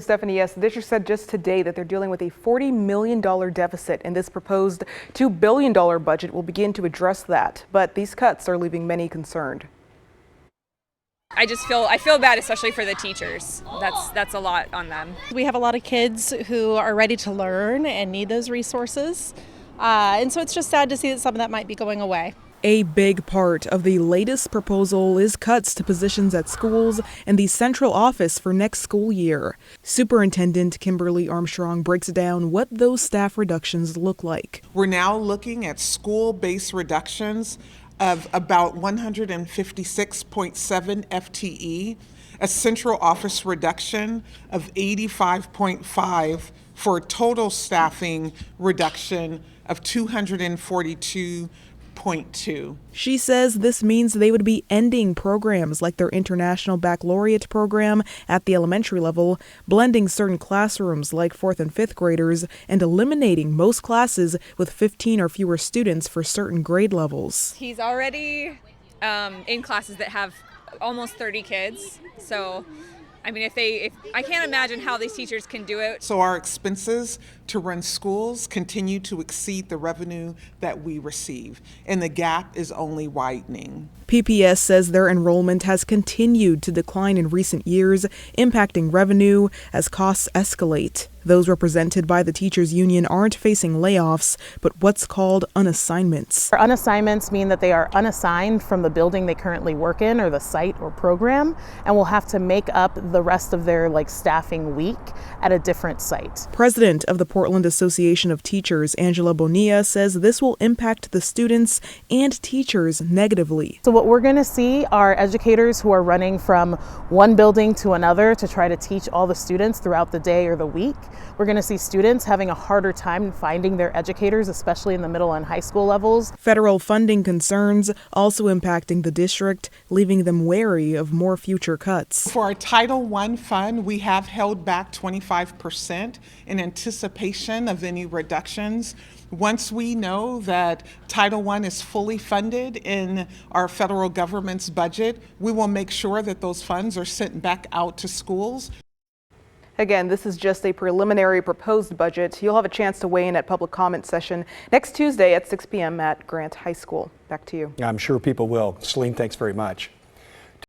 Stephanie, yes, the district said just today that they're dealing with a $40 million deficit, and this proposed $2 billion budget will begin to address that. But these cuts are leaving many concerned. I feel bad, especially for the teachers. That's a lot on them. We have a lot of kids who are ready to learn and need those resources. And so it's just sad to see that some of that might be going away. A big part of the latest proposal is cuts to positions at schools and the central office for next school year. Superintendent Kimberly Armstrong breaks down what those staff reductions look like. We're now looking at school-based reductions of about 156.7 FTE, a central office reduction of 85.5 for a total staffing reduction of 242.2. She says this means they would be ending programs like their International Baccalaureate program at the elementary level, blending certain classrooms like 4th and 5th graders, and eliminating most classes with 15 or fewer students for certain grade levels. He's already in classes that have almost 30 kids. So, I mean, if I can't imagine how these teachers can do it. So our expenses to run schools continue to exceed the revenue that we receive, and the gap is only widening. PPS says their enrollment has continued to decline in recent years, impacting revenue as costs escalate. Those represented by the teachers union aren't facing layoffs, but what's called unassignments. Unassignments mean that they are unassigned from the building they currently work in or the site or program, and will have to make up the rest of their staffing week at a different site. President of the Portland Association of Teachers, Angela Bonilla, says this will impact the students and teachers negatively. So what we're going to see are educators who are running from one building to another to try to teach all the students throughout the day or the week. We're going to see students having a harder time finding their educators, especially in the middle and high school levels. Federal funding concerns also impacting the district, leaving them wary of more future cuts. For our Title I fund, we have held back 25% in anticipation of any reductions. Once we know that Title I is fully funded in our federal government's budget, we will make sure that those funds are sent back out to schools. Again, this is just a preliminary proposed budget. You'll have a chance to weigh in at public comment session next Tuesday at 6 p.m. at Grant High School. Back to you. I'm sure people will. Celine, thanks very much.